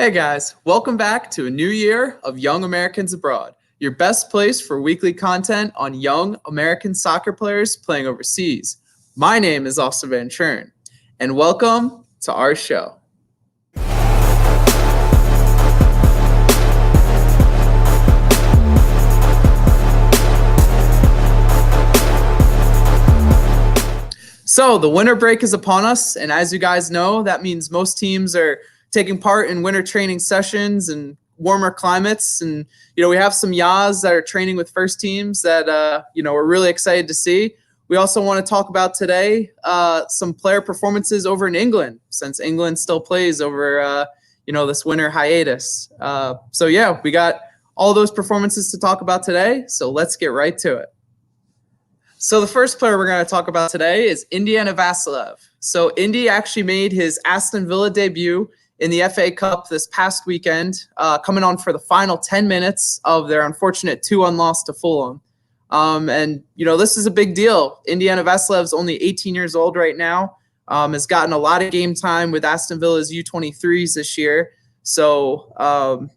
Hey guys, welcome back to a new year of Young Americans Abroad, your best place for weekly content on young American soccer players playing overseas. My name is Austin Van Churn, and welcome to our show. So the winter break is upon us, and as you guys know, that means most teams are taking part in winter training sessions and warmer climates. And, we have some Yas that are training with first teams that, we're really excited to see. We also want to talk about today some player performances over in England, since England still plays over, this winter hiatus. We got all those performances to talk about today. So let's get right to it. So the first player we're going to talk about today is Indiana Vassilev. So Indy actually made his Aston Villa debut in the FA Cup this past weekend, coming on for the final 10 minutes of their unfortunate 2-1 loss to Fulham. This is a big deal. Indiana Vassilev's only 18 years old right now, has gotten a lot of game time with Aston Villa's U23s this year. So,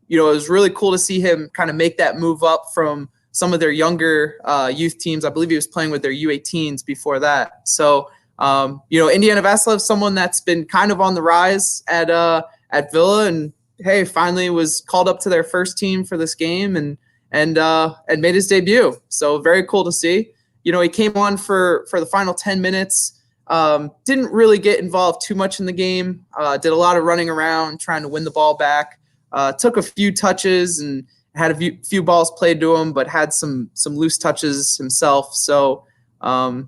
it was really cool to see him kind of make that move up from some of their younger youth teams. I believe he was playing with their U18s before that. So, Indiana Vassilev, someone that's been kind of on the rise at Villa, and hey, finally was called up to their first team for this game and made his debut. So very cool to see. He came on for the final 10 minutes. Didn't really get involved too much in the game. Did a lot of running around, trying to win the ball back. Took a few touches and had a few balls played to him, but had some loose touches himself. So, maybe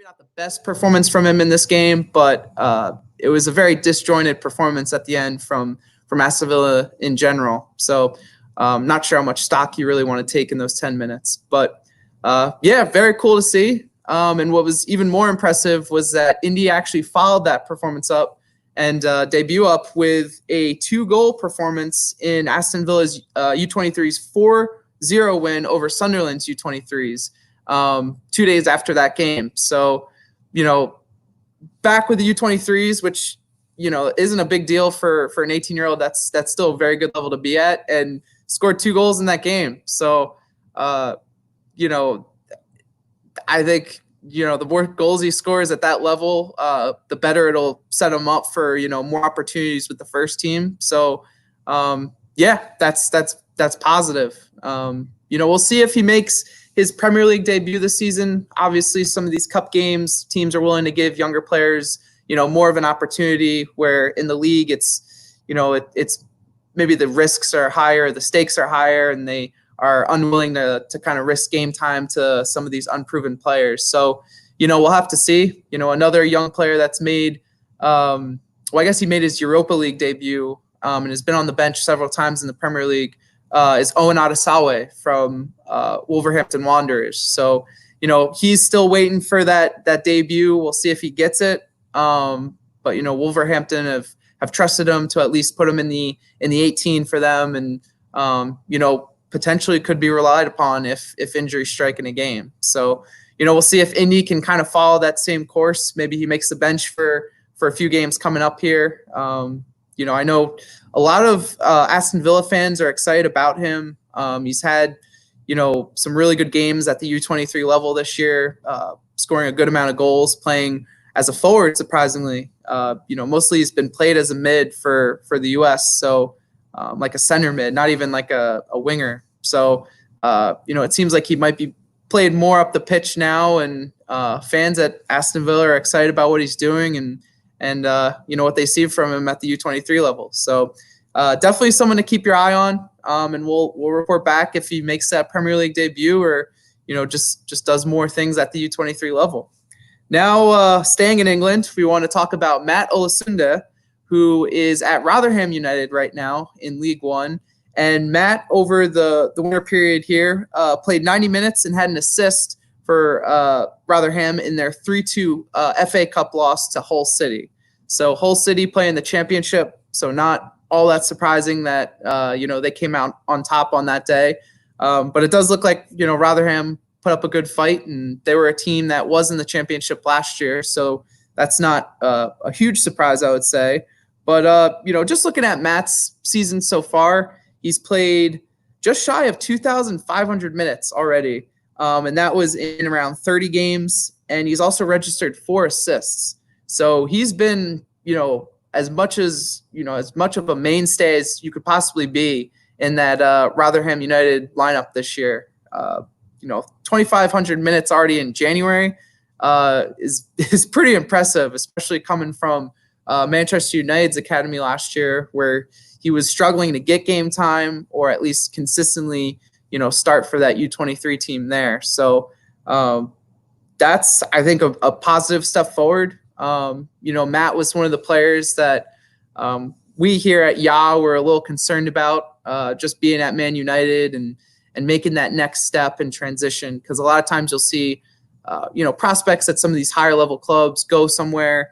not the best performance from him in this game, but it was a very disjointed performance at the end from Aston Villa in general. So not sure how much stock you really want to take in those 10 minutes. But, very cool to see. And what was even more impressive was that Indy actually followed that performance up and debut up with a 2-goal performance in Aston Villa's U23's 4-0 win over Sunderland's U23s 2 days after that game. So, back with the U23s, which, isn't a big deal for an 18-year-old. That's still a very good level to be at, and scored 2 goals in that game. So, I think, the more goals he scores at that level, the better it'll set him up for, more opportunities with the first team. So, that's positive. We'll see if he makes his Premier League debut this season. Obviously, some of these cup games, teams are willing to give younger players, more of an opportunity, where in the league it's maybe the risks are higher, the stakes are higher, and they are unwilling to kind of risk game time to some of these unproven players. So, we'll have to see. Another young player that's made, I guess he made his Europa League debut and has been on the bench several times in the Premier League, is Owen Adesawe from Wolverhampton Wanderers. So, he's still waiting for that debut. We'll see if he gets it. But Wolverhampton have trusted him to at least put him in the 18 for them, and potentially could be relied upon if injuries strike in a game. So, we'll see if Indy can kind of follow that same course. Maybe he makes the bench for a few games coming up here. I know a lot of Aston Villa fans are excited about him. He's had, some really good games at the U23 level this year, scoring a good amount of goals, playing as a forward, surprisingly. Mostly he's been played as a mid for the U.S., so like a center mid, not even like a winger. So, it seems like he might be played more up the pitch now, and fans at Aston Villa are excited about what he's doing and what they see from him at the U23 level. So definitely someone to keep your eye on, and we'll report back if he makes that Premier League debut or, just does more things at the U23 level. Now, staying in England, we want to talk about Matt Olosunde, who is at Rotherham United right now in League One. And Matt, over the winter period here, played 90 minutes and had an assist for Rotherham in their 3-2 FA Cup loss to Hull City. So Hull City playing the championship, so not all that surprising that they came out on top on that day. But it does look like Rotherham put up a good fight, and they were a team that was in the championship last year. So that's not a huge surprise, I would say. But, just looking at Matt's season so far, he's played just shy of 2,500 minutes already. And that was in around 30 games. And he's also registered 4 assists. So he's been, as much of a mainstay as you could possibly be in that Rotherham United lineup this year. 2,500 minutes already in January is pretty impressive, especially coming from Manchester United's academy last year, where he was struggling to get game time or at least consistently, start for that U23 team there. So that's, I think, a positive step forward. Matt was one of the players that we here at YA were a little concerned about, just being at Man United and making that next step and transition. Because a lot of times you'll see, prospects at some of these higher level clubs go somewhere,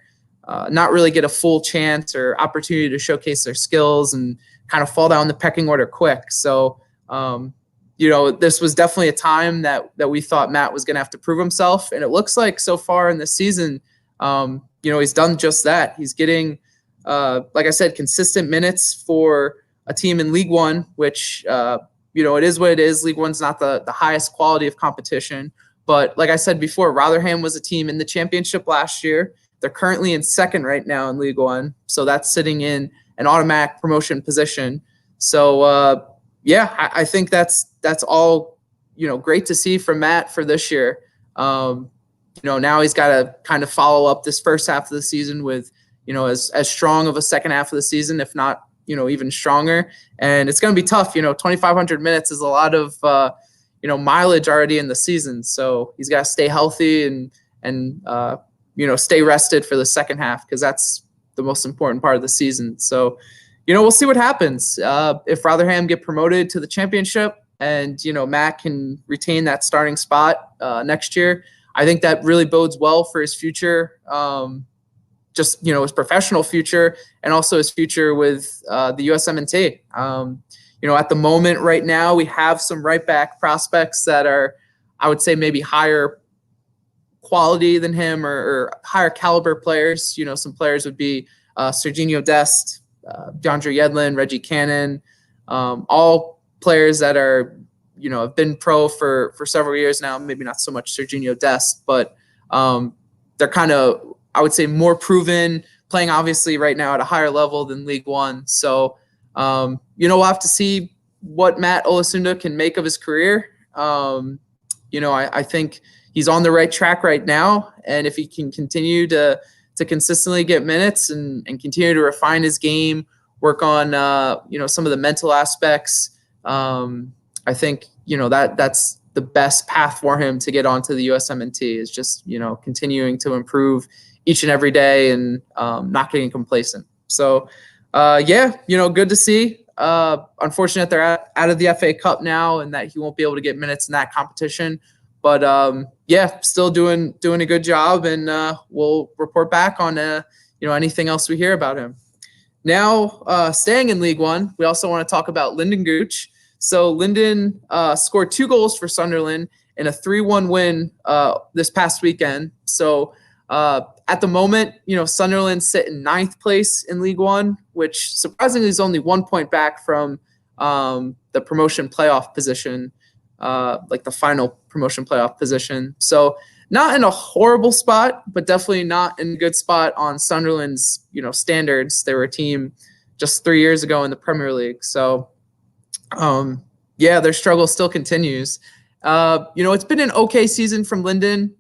not really get a full chance or opportunity to showcase their skills and kind of fall down the pecking order quick. So, this was definitely a time that we thought Matt was going to have to prove himself. And it looks like so far in this season, he's done just that. He's getting, like I said, consistent minutes for a team in League One, which, it is what it is. League One's not the highest quality of competition. But like I said before, Rotherham was a team in the championship last year. They're currently in second right now in League One. So that's sitting in an automatic promotion position. So, I think that's all, great to see from Matt for this year. Now he's got to kind of follow up this first half of the season with, as strong of a second half of the season, if not, even stronger. And it's going to be tough. 2,500 minutes is a lot of, mileage already in the season. So he's got to stay healthy and stay rested for the second half, because that's the most important part of the season. So, we'll see what happens. If Rotherham get promoted to the championship and, Matt can retain that starting spot next year, I think that really bodes well for his future, his professional future and also his future with the USMNT. At the moment right now, we have some right back prospects that are, I would say, maybe higher quality than him or higher caliber players. Some players would be Serginho Dest, DeAndre Yedlin, Reggie Cannon, all players that are, have been pro for several years now. Maybe not so much Serginho Dest, but they're kind of, I would say, more proven, playing obviously right now at a higher level than League One. So, we'll have to see what Matt Olosunde can make of his career. I think he's on the right track right now. And if he can continue to consistently get minutes and continue to refine his game, work on, some of the mental aspects, I think, that's the best path for him to get onto the USMNT is just, continuing to improve each and every day and not getting complacent. So, good to see. Unfortunate they're out of the FA Cup now and that he won't be able to get minutes in that competition. But, still doing a good job, and we'll report back on, anything else we hear about him. Now, staying in League One, we also want to talk about Lyndon Gooch. So Lyndon scored 2 goals for Sunderland in a 3-1 win this past weekend. So at the moment, Sunderland sit in 9th place in League One, which surprisingly is only 1 point back from the promotion playoff position, like the final promotion playoff position. So not in a horrible spot, but definitely not in a good spot on Sunderland's, standards. They were a team just 3 years ago in the Premier League. So, their struggle still continues. It's been an okay season from Lyndon.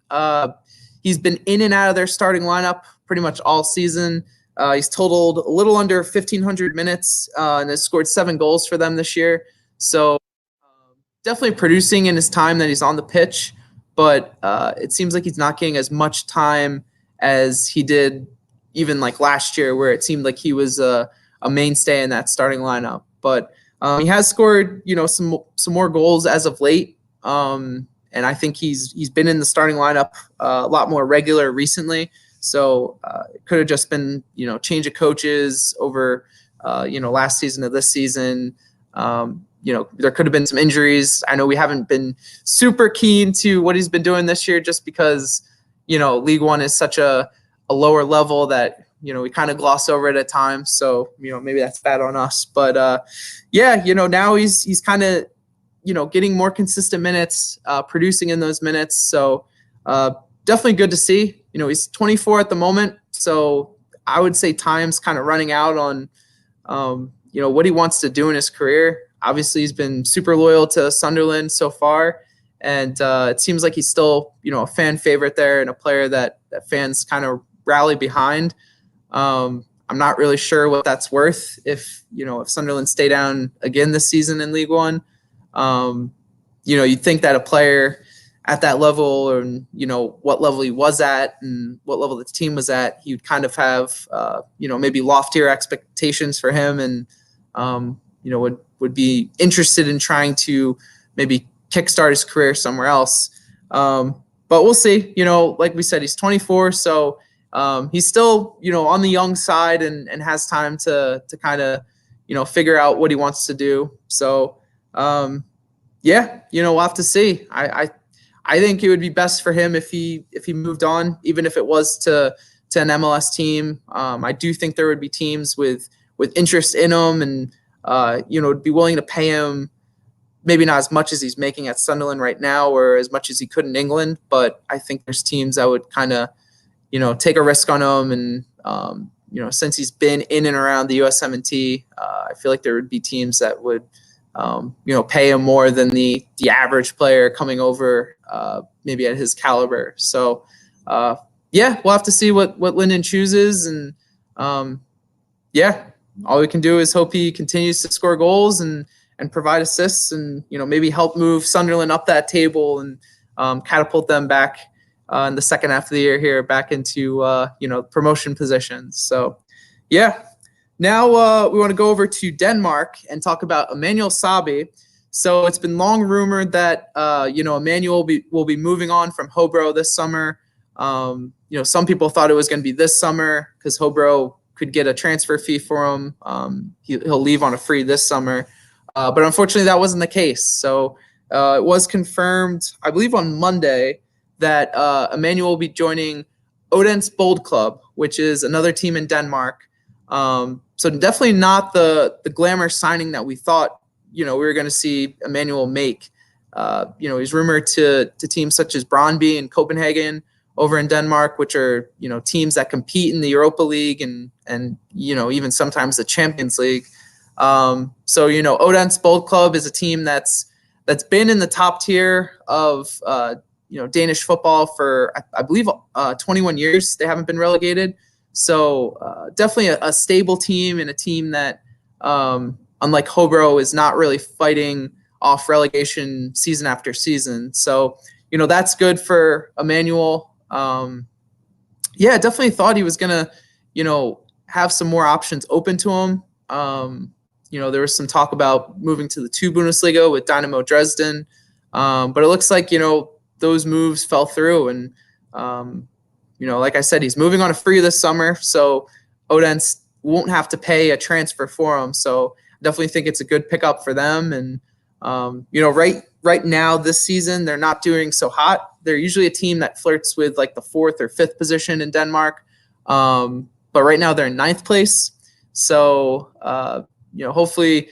He's been in and out of their starting lineup pretty much all season. He's totaled a little under 1,500 minutes and has scored 7 goals for them this year. So definitely producing in his time that he's on the pitch, but it seems like he's not getting as much time as he did even like last year, where it seemed like he was a mainstay in that starting lineup. But he has scored, some more goals as of late. And I think he's been in the starting lineup a lot more regular recently. So it could have just been, change of coaches over, last season to this season. There could have been some injuries. I know we haven't been super keen to what he's been doing this year just because, League One is such a lower level that, we kind of gloss over it at times. So, maybe that's bad on us. But, now he's kind of, getting more consistent minutes, producing in those minutes. So definitely good to see. He's 24 at the moment. So I would say time's kind of running out on, what he wants to do in his career. Obviously, he's been super loyal to Sunderland so far. And it seems like he's still, a fan favorite there and a player that fans kind of rally behind. I'm not really sure what that's worth if Sunderland stay down again this season in League One. You'd think that a player at that level, and what level he was at and what level the team was at, you'd kind of have maybe loftier expectations for him, and would be interested in trying to maybe kickstart his career somewhere else. But we'll see. Like we said, he's 24, so he's still on the young side and has time to kind of figure out what he wants to do. So we'll have to see. I think it would be best for him if he moved on, even if it was to an MLS team. I do think there would be teams with interest in him and would be willing to pay him maybe not as much as he's making at Sunderland right now or as much as he could in England, but I think there's teams that would kind of take a risk on him. And since he's been in and around the USMNT, I feel like there would be teams that would pay him more than the average player coming over, maybe at his caliber. So, we'll have to see what Lyndon chooses. And, all we can do is hope he continues to score goals and provide assists and, maybe help move Sunderland up that table and catapult them back in the second half of the year here back into, promotion positions. So, Now we want to go over to Denmark and talk about Emmanuel Sabbi. So it's been long rumored that Emmanuel will be moving on from Hobro this summer. Some people thought it was going to be this summer because Hobro could get a transfer fee for him. He'll leave on a free this summer, but unfortunately that wasn't the case. So it was confirmed, I believe, on Monday that Emmanuel will be joining Odense Boldklub, which is another team in Denmark. So definitely not the glamour signing that we thought, we were going to see Emmanuel make. He's rumored to teams such as Brøndby and Copenhagen over in Denmark, which are, teams that compete in the Europa League and even sometimes the Champions League. Odense Boldklub is a team that's been in the top tier of, Danish football for, I believe, 21 years. They haven't been relegated. So definitely a stable team and a team that, unlike Hobro, is not really fighting off relegation season after season. So, that's good for Emmanuel. Definitely thought he was going to, have some more options open to him. There was some talk about moving to the 2 Bundesliga with Dynamo Dresden. But it looks like, those moves fell through. And, like I said, he's moving on a free this summer, so Odense won't have to pay a transfer for him. So I definitely think it's a good pickup for them. And, right now this season, they're not doing so hot. They're usually a team that flirts with like the 4th or 5th position in Denmark. But right now they're in 9th place. So, hopefully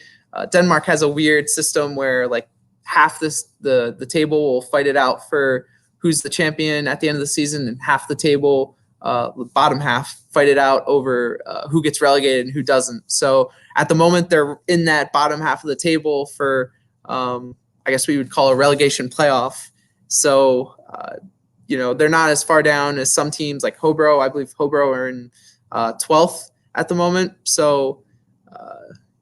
Denmark has a weird system where like half the table will fight it out for who's the champion at the end of the season, and half the table, the bottom half, fight it out over who gets relegated and who doesn't. So at the moment, they're in that bottom half of the table for, I guess we would call a relegation playoff. So, they're not as far down as some teams like Hobro. I believe Hobro are in 12th at the moment. So,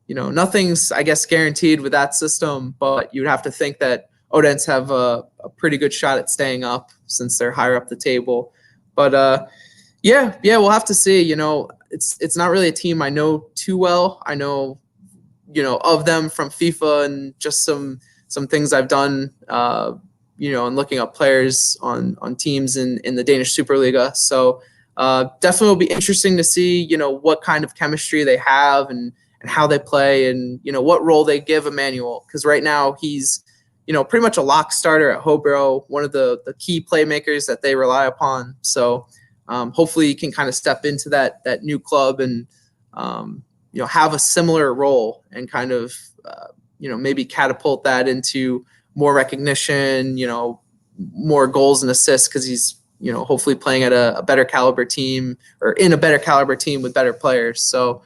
nothing's, I guess, guaranteed with that system, but you'd have to think that Odense have a pretty good shot at staying up since they're higher up the table. But we'll have to see. It's not really a team I know too well. I know, of them from FIFA and just some things I've done, and looking up players on teams in the Danish Superliga. So definitely will be interesting to see, what kind of chemistry they have and how they play and, what role they give Emmanuel. Because right now he's, pretty much a lock starter at Hobro, one of the key playmakers that they rely upon. So, hopefully he can kind of step into that new club and have a similar role and kind of maybe catapult that into more recognition, more goals and assists, because he's hopefully playing at a better caliber team, or in a better caliber team with better players. So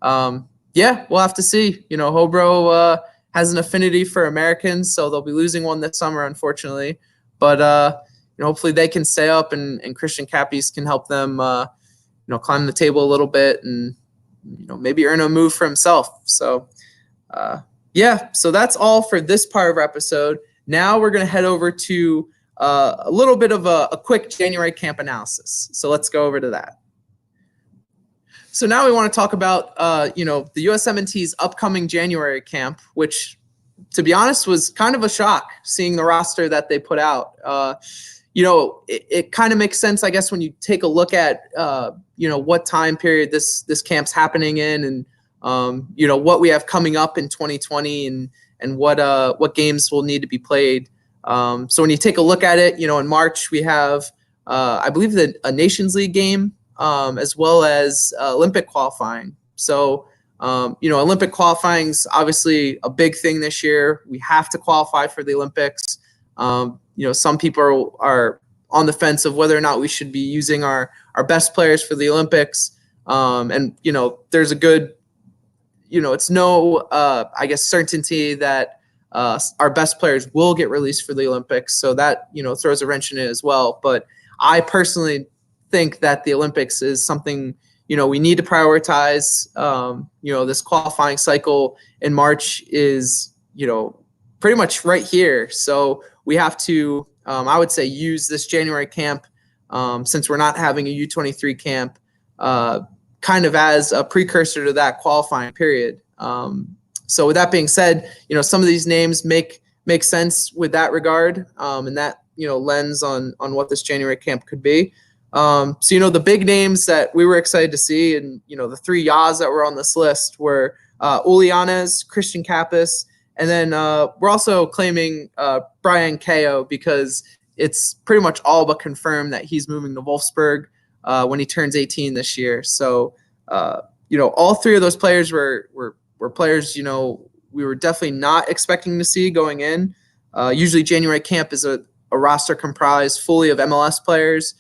we'll have to see. Hobro has an affinity for Americans, so they'll be losing one this summer, unfortunately. But hopefully they can stay up, and Christian Cappies can help them climb the table a little bit, and maybe earn a move for himself. So so that's all for this part of our episode. Now we're going to head over to a little bit of a quick January camp analysis. So let's go over to that. So now we want to talk about, the USMNT's upcoming January camp, which, to be honest, was kind of a shock seeing the roster that they put out. It kind of makes sense, I guess, when you take a look at, what time period this camp's happening in, and, what we have coming up in 2020, and what games will need to be played. So when you take a look at it, in March we have, I believe, a Nations League game, as well as Olympic qualifying. So, Olympic qualifying is obviously a big thing this year. We have to qualify for the Olympics. Some people are on the fence of whether or not we should be using our best players for the Olympics. There's a good, it's no, I guess, certainty that our best players will get released for the Olympics. So that, throws a wrench in it as well. But I personally think that the Olympics is something, we need to prioritize. This qualifying cycle in March is, pretty much right here. So we have to, I would say, use this January camp, since we're not having a U23 camp, kind of as a precursor to that qualifying period. So with that being said, some of these names make sense with that regard, and that, lens on what this January camp could be. So, the big names that we were excited to see, and, the three Yas that were on this list were Uli Yanez, Christian Cappas, and then we're also claiming Brian Ko, because it's pretty much all but confirmed that he's moving to Wolfsburg when he turns 18 this year. So, all three of those players were players, we were definitely not expecting to see going in. Usually January camp is a roster comprised fully of MLS players,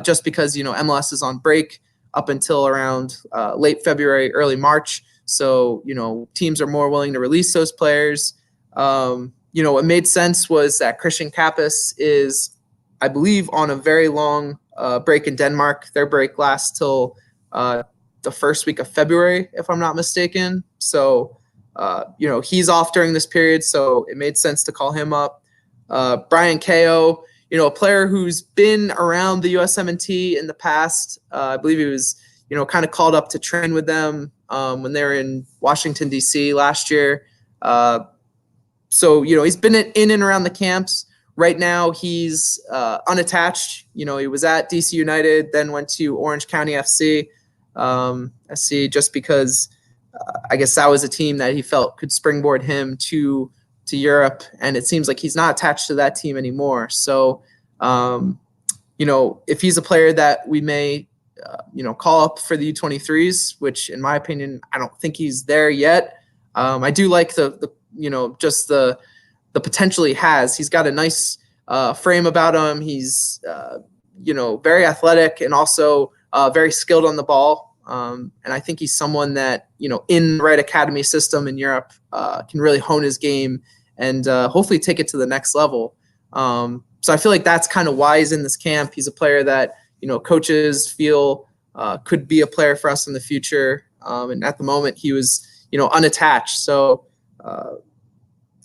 just because, MLS is on break up until around late February, early March. So, teams are more willing to release those players. What made sense was that Christian Cappas is, I believe, on a very long break in Denmark. Their break lasts till the first week of February, if I'm not mistaken. So, he's off during this period, so it made sense to call him up. Brian Ko, a player who's been around the USMNT in the past. I believe he was, kind of called up to train with them when they were in Washington, D.C. last year. So, he's been in and around the camps. Right now, he's unattached. He was at DC United, then went to Orange County FC. SC, just because I guess that was a team that he felt could springboard him to Europe, and it seems like he's not attached to that team anymore. So, if he's a player that we may, call up for the U23s, which in my opinion, I don't think he's there yet. I do like the potential he has. He's got a nice frame about him. He's, very athletic and also very skilled on the ball. And I think he's someone that, in the right academy system in Europe, can really hone his game and hopefully take it to the next level. So I feel like that's kind of why he's in this camp. He's a player that, coaches feel could be a player for us in the future. And at the moment he was, unattached. So,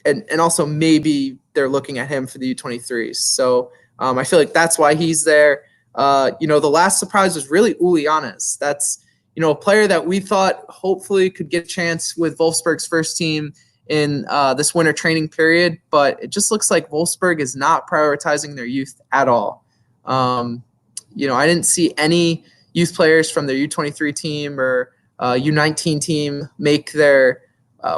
and also maybe they're looking at him for the U23s. So I feel like that's why he's there. The last surprise was really Uli Yanez. That's, a player that we thought hopefully could get a chance with Wolfsburg's first team in this winter training period, but it just looks like Wolfsburg is not prioritizing their youth at all. I didn't see any youth players from their U23 team or U19 team make their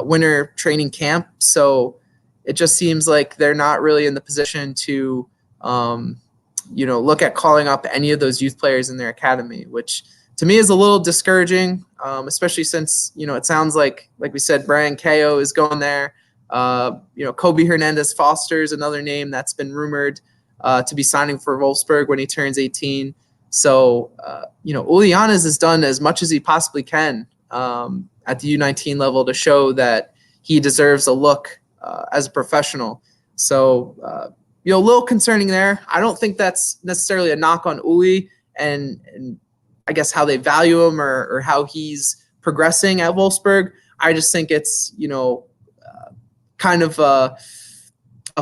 winter training camp. So it just seems like they're not really in the position to, look at calling up any of those youth players in their academy, which to me is a little discouraging, especially since, it sounds like we said, Brian Ko is going there. Kobe Hernandez Foster is another name that's been rumored to be signing for Wolfsburg when he turns 18. So, Ulianes has done as much as he possibly can at the U19 level to show that he deserves a look as a professional. So, a little concerning there. I don't think that's necessarily a knock on Uli and I guess how they value him or how he's progressing at Wolfsburg. I just think it's, kind of a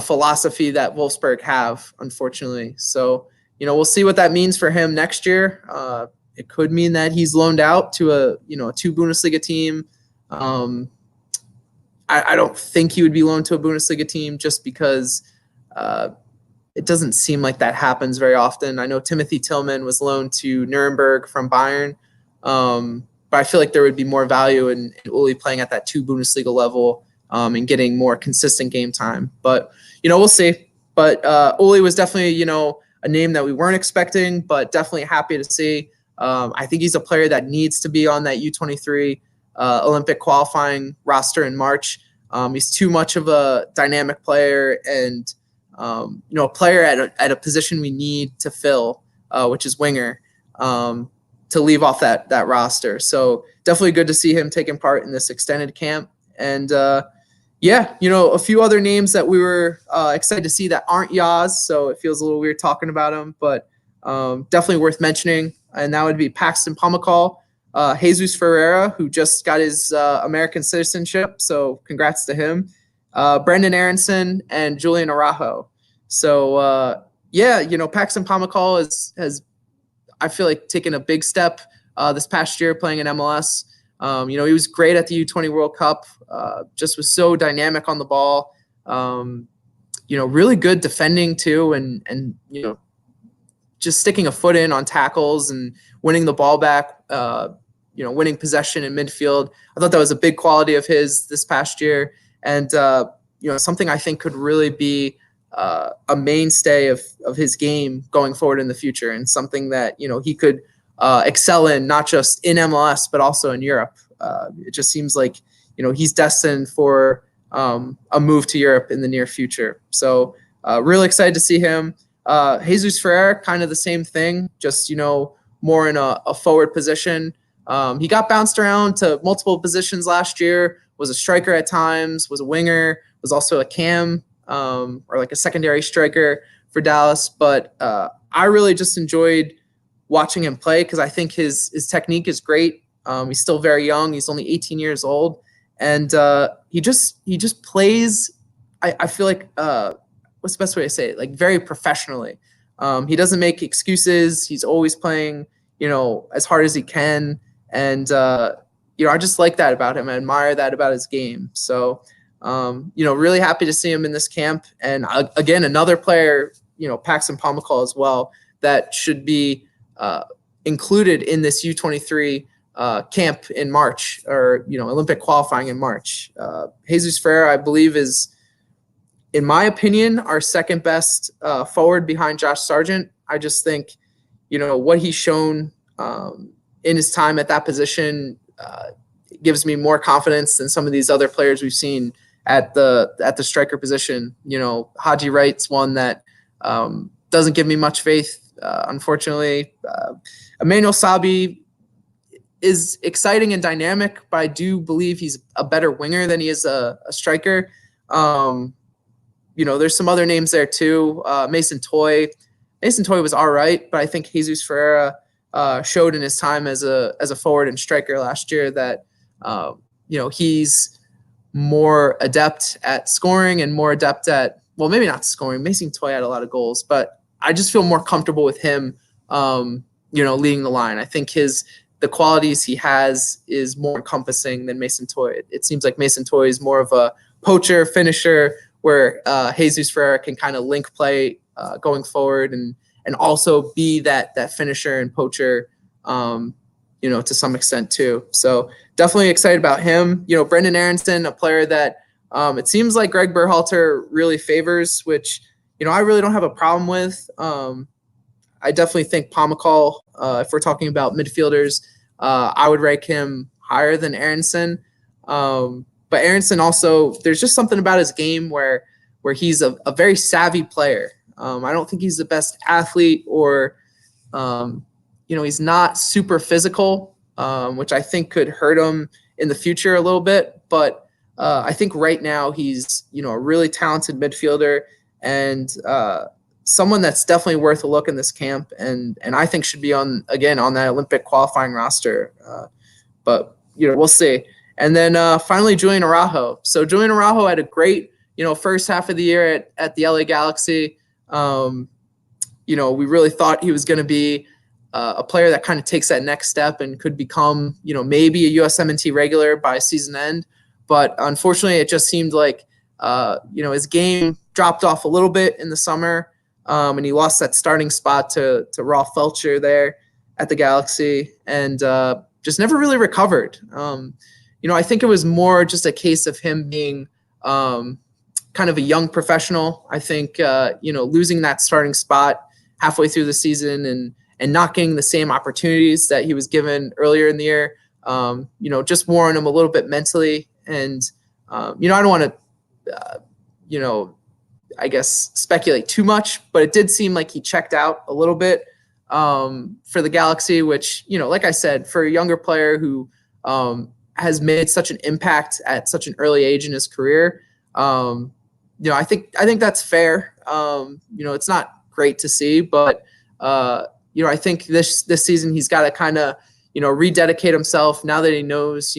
philosophy that Wolfsburg have, unfortunately. So, we'll see what that means for him next year. It could mean that he's loaned out to a 2 Bundesliga team. I don't think he would be loaned to a Bundesliga team just because it doesn't seem like that happens very often. I know Timothy Tillman was loaned to Nuremberg from Bayern, but I feel like there would be more value in Uli playing at that 2 Bundesliga level and getting more consistent game time. But, we'll see. But Uli was definitely, a name that we weren't expecting, but definitely happy to see. I think he's a player that needs to be on that U23 Olympic qualifying roster in March. He's too much of a dynamic player and, a player at a position we need to fill, which is winger, to leave off that roster. So definitely good to see him taking part in this extended camp. And, a few other names that we were excited to see that aren't Yaz, so it feels a little weird talking about them, but definitely worth mentioning. And that would be Paxton Pomykal, Jesus Ferreira, who just got his American citizenship, so congrats to him, Brendan Aronson, and Julian Araujo. So, Paxton Pomykal has, I feel like, taken a big step this past year playing in MLS. He was great at the U20 World Cup, just was so dynamic on the ball, really good defending too, and just sticking a foot in on tackles and winning the ball back, winning possession in midfield. I thought that was a big quality of his this past year, and something I think could really be a mainstay of his game going forward in the future, and something that he could excel in, not just in MLS but also in Europe. It just seems like he's destined for a move to Europe in the near future. So really excited to see him. Jesus Ferreira, kind of the same thing, just more in a forward position. He got bounced around to multiple positions last year. Was a striker at times, was a winger, was also a cam or like a secondary striker for Dallas. But I really just enjoyed watching him play because I think his technique is great. He's still very young. He's only 18 years old. And he just plays, I feel like, what's the best way to say it? Like very professionally. He doesn't make excuses. He's always playing, as hard as he can. And, I just like that about him. I admire that about his game. So, really happy to see him in this camp. And again, another player, Paxton Pomykal as well, that should be included in this U23 camp in March, or Olympic qualifying in March. Jesus Ferreira, I believe, is, in my opinion, our second best forward behind Josh Sargent. I just think what he's shown in his time at that position gives me more confidence than some of these other players we've seen at the striker position. Haji Wright's one that doesn't give me much faith, unfortunately. Emmanuel Sabbi is exciting and dynamic, but I do believe he's a better winger than he is a striker. There's some other names there too. Mason Toye was all right, but I think Jesus Ferreira showed in his time as a forward and striker last year that he's more adept at scoring and more adept at, well, maybe not scoring. Mason Toye had a lot of goals, but I just feel more comfortable with him leading the line. I think the qualities he has is more encompassing than Mason Toye. It seems like Mason Toye is more of a poacher, finisher, where Jesus Ferreira can kind of link play going forward and also be that finisher and poacher, to some extent too. So definitely excited about him. Brendan Aronson, a player that it seems like Greg Berhalter really favors, which, I really don't have a problem with. I definitely think Pomykal, if we're talking about midfielders, I would rank him higher than Aronson. But Aronson also, there's just something about his game where he's a very savvy player. I don't think he's the best athlete or, he's not super physical, which I think could hurt him in the future a little bit. But I think right now he's, a really talented midfielder and someone that's definitely worth a look in this camp. And I think should be on that Olympic qualifying roster. But, we'll see. And then finally, Julian Araujo. So Julian Araujo had a great, first half of the year at the LA Galaxy. We really thought he was going to be a player that kind of takes that next step and could become, maybe a USMNT regular by season end. But unfortunately, it just seemed like, his game dropped off a little bit in the summer, and he lost that starting spot to Rolf Felcher there at the Galaxy and just never really recovered. I think it was more just a case of him being kind of a young professional. I think, losing that starting spot halfway through the season and not getting the same opportunities that he was given earlier in the year, just wore on him a little bit mentally. And, I don't want to, I guess, speculate too much, but it did seem like he checked out a little bit for the Galaxy, which, like I said, for a younger player who has made such an impact at such an early age in his career, I think that's fair. It's not great to see, but I think this season he's got to kind of rededicate himself now that he knows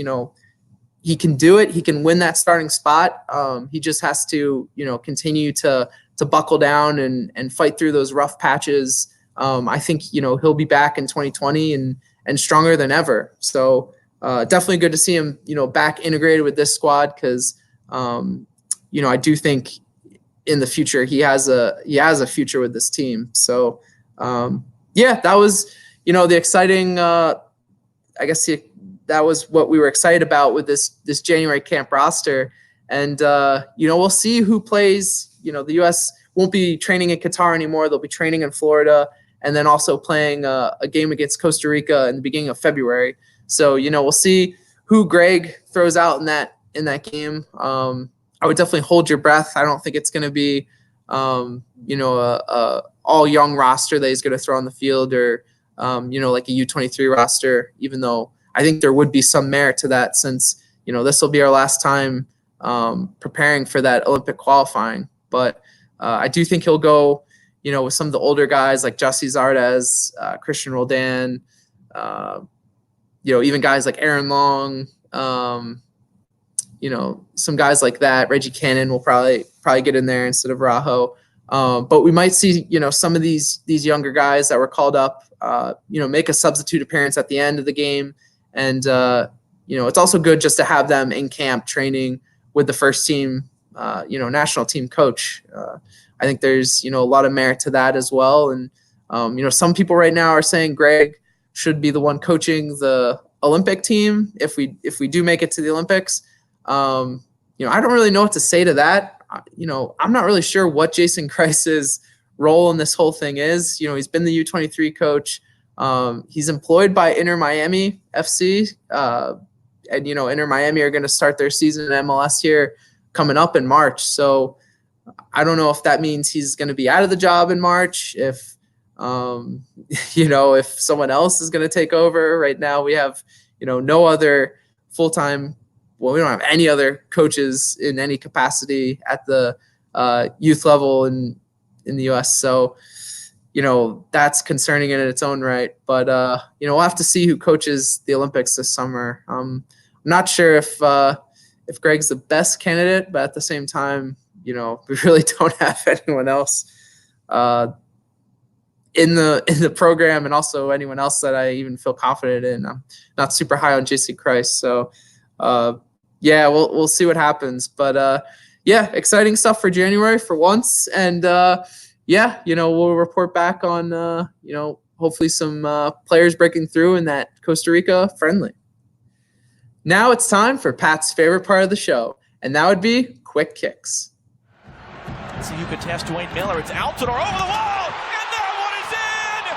he can do it. He can win that starting spot. He just has to continue to buckle down and fight through those rough patches. I think he'll be back in 2020 and stronger than ever. So definitely good to see him back integrated with this squad because I do think in the future he has a future with this team. So that was the exciting. I guess that was what we were excited about with this January camp roster, and we'll see who plays. The U.S. won't be training in Qatar anymore; they'll be training in Florida, and then also playing a game against Costa Rica in the beginning of February. So we'll see who Greg throws out in that game. I would definitely hold your breath. I don't think it's going to be a all young roster that he's going to throw on the field or like a U23 roster, even though I think there would be some merit to that since this will be our last time preparing for that Olympic qualifying. But I do think he'll go with some of the older guys like Jesse Zardes, Christian Roldan, even guys like Aaron Long, some guys like that. Reggie Cannon will probably get in there instead of Rajo. But we might see, some of these younger guys that were called up, make a substitute appearance at the end of the game. And, it's also good just to have them in camp training with the first team, national team coach. I think there's, a lot of merit to that as well. And, some people right now are saying Greg should be the one coaching the Olympic team if we do make it to the Olympics. I don't really know what to say to that. I'm not really sure what Jason Kreis's role in this whole thing is. He's been the U23 coach. He's employed by Inter Miami FC. And, Inter Miami are going to start their season in MLS here coming up in March. So I don't know if that means he's going to be out of the job in March, if if someone else is going to take over. Right now we have, no other full-time. Well, we don't have any other coaches in any capacity at the youth level in the U.S. So, that's concerning in its own right. But, we'll have to see who coaches the Olympics this summer. I'm not sure if Greg's the best candidate, but at the same time, we really don't have anyone else in the program, and also anyone else that I even feel confident in. I'm not super high on JC Kreis. So, we'll see what happens. But, exciting stuff for January for once. And, we'll report back on, hopefully some players breaking through in that Costa Rica friendly. Now it's time for Pat's favorite part of the show, and that would be quick kicks. So you could test Dwayne Miller. It's Altidore over the wall, and that one is in!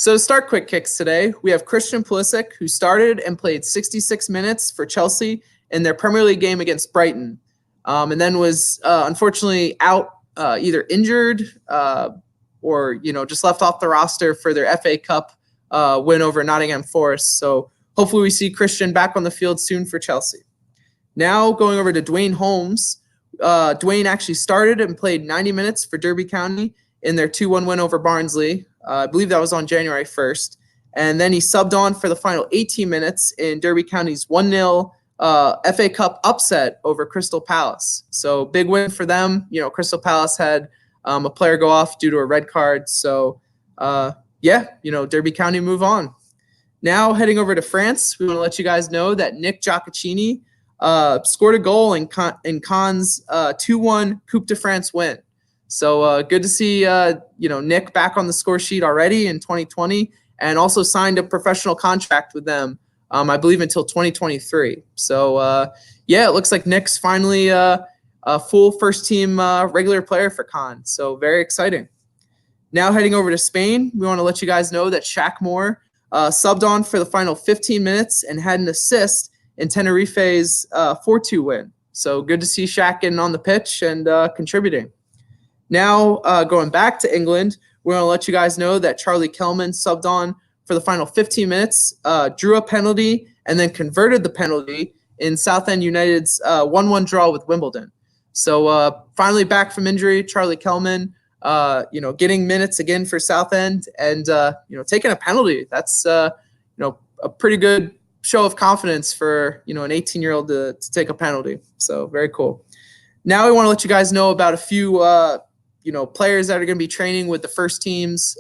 So to start quick kicks today, we have Christian Pulisic, who started and played 66 minutes for Chelsea in their Premier League game against Brighton, and then was unfortunately out, either injured or just left off the roster for their FA Cup win over Nottingham Forest. So hopefully we see Christian back on the field soon for Chelsea. Now going over to Duane Holmes. Duane actually started and played 90 minutes for Derby County in their 2-1 win over Barnsley. I believe that was on January 1st. And then he subbed on for the final 18 minutes in Derby County's 1-0 FA Cup upset over Crystal Palace. So big win for them. Crystal Palace had a player go off due to a red card. So, Derby County move on. Now heading over to France, we want to let you guys know that Nick Gioacchini scored a goal in Caen's 2-1 Coupe de France win. So good to see Nick back on the score sheet already in 2020, and also signed a professional contract with them, I believe until 2023. So it looks like Nick's finally a full first team regular player for Caen. So very exciting. Now heading over to Spain, we want to let you guys know that Shaq Moore subbed on for the final 15 minutes and had an assist in Tenerife's 4-2 win. So good to see Shaq getting on the pitch and contributing. Now, going back to England, we're going to let you guys know that Charlie Kelman subbed on for the final 15 minutes, drew a penalty, and then converted the penalty in Southend United's 1-1 draw with Wimbledon. So finally back from injury, Charlie Kelman, getting minutes again for Southend and, taking a penalty. That's, a pretty good show of confidence for, an 18-year-old to take a penalty. So very cool. Now we want to let you guys know about a few players that are going to be training with the first teams,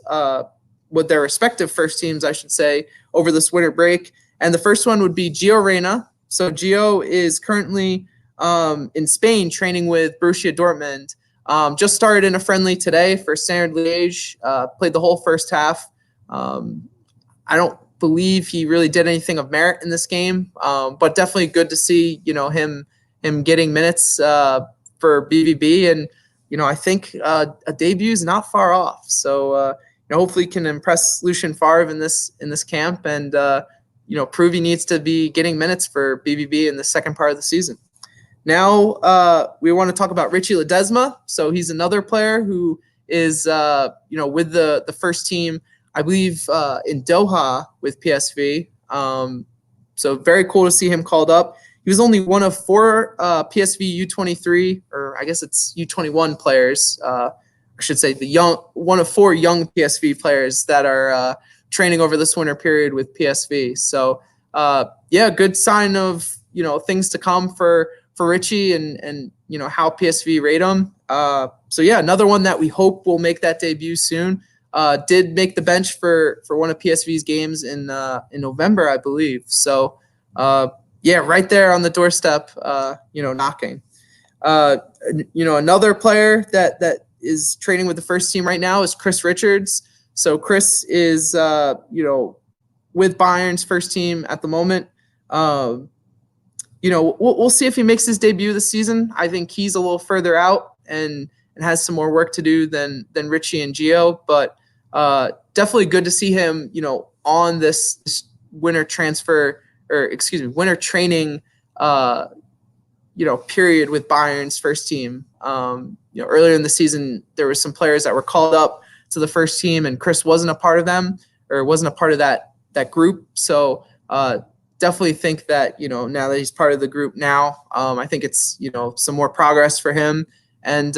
with their respective first teams, I should say, over this winter break. And the first one would be Gio Reyna. So Gio is currently in Spain training with Borussia Dortmund. Just started in a friendly today for Standard Liège, played the whole first half. I don't believe he really did anything of merit in this game, but definitely good to see, him getting minutes for BVB. And, I think a debut is not far off. So, hopefully can impress Lucien Favre in this camp and, prove he needs to be getting minutes for BVB in the second part of the season. Now we want to talk about Richy Ledezma. So he's another player who is, with the first team, I believe, in Doha with PSV. So very cool to see him called up. He was only one of 4 PSV U23, or I guess it's U21 players. I should say one of 4 young PSV players that are training over this winter period with PSV. So good sign of things to come for Richie and how PSV rate him. Another one that we hope will make that debut soon. Did make the bench for one of PSV's games in November, I believe. So right there on the doorstep, knocking. Another player that is training with the first team right now is Chris Richards. So Chris is with Bayern's first team at the moment. We'll see if he makes his debut this season. I think he's a little further out and has some more work to do than Richie and Gio, but definitely good to see him, on this winter winter training, period with Bayern's first team. Earlier in the season, there were some players that were called up to the first team, and Chris wasn't a part of them, or wasn't a part of that group. So definitely think that, now that he's part of the group now, I think it's, some more progress for him. And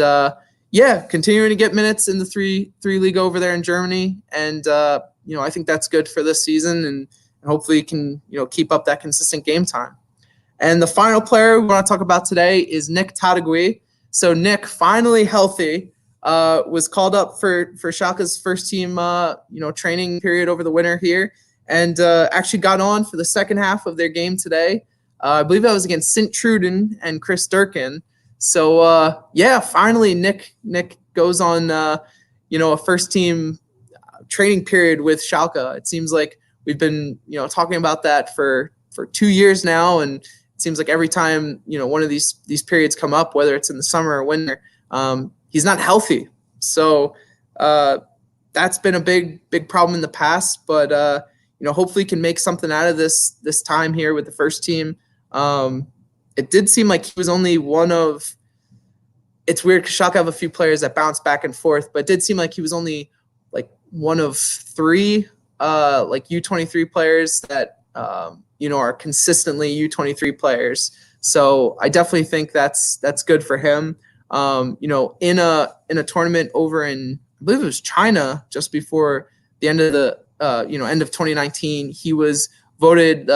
continuing to get minutes in the three league over there in Germany. And, I think that's good for this season, and hopefully can, keep up that consistent game time. And the final player we want to talk about today is Nick Taitague. So Nick, finally healthy, was called up for Schalke's first team, training period over the winter here, and actually got on for the second half of their game today. I believe that was against Sint-Truiden and Chris Durkin. So finally Nick goes on, a first team training period with Schalke. It seems like we've been, talking about that for 2 years now, and it seems like every time, one of these periods come up, whether it's in the summer or winter, he's not healthy. So that's been a big problem in the past, but hopefully can make something out of this time here with the first team. It did seem like he was only one of. It's weird because Schalke have a few players that bounce back and forth, but it did seem like he was only like one of 3 like U23 players that are consistently U23 players. So I definitely think that's good for him. In a tournament over in, I believe it was China, just before the end of the end of 2019, he was voted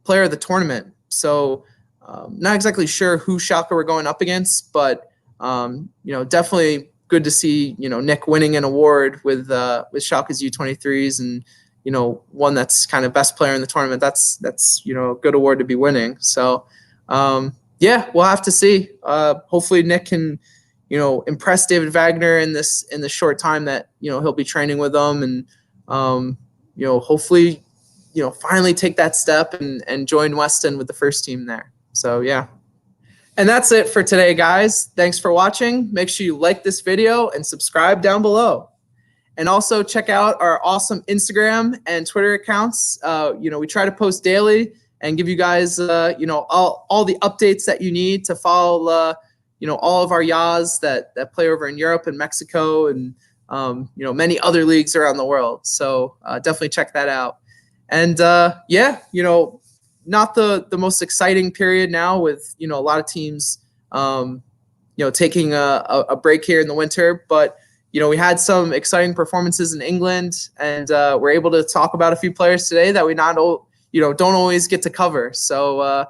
player of the tournament. So not exactly sure who Schalke were going up against, but definitely good to see Nick winning an award with Schalke's U23s, and one that's kind of best player in the tournament. That's a good award to be winning. So we'll have to see. Hopefully Nick can impress David Wagner in the short time that he'll be training with them, and hopefully finally take that step and join Weston with the first team there. So yeah. And that's it for today, guys. Thanks for watching. Make sure you like this video and subscribe down below. And also check out our awesome Instagram and Twitter accounts. We try to post daily and give you guys, all the updates that you need to follow, all of our Yas that play over in Europe and Mexico and, many other leagues around the world. So definitely check that out. And not the most exciting period now with, a lot of teams, taking a break here in the winter, but we had some exciting performances in England, and we're able to talk about a few players today that we don't always get to cover. So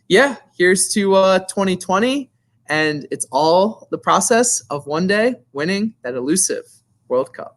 here's to 2020, and it's all the process of one day winning that elusive World Cup.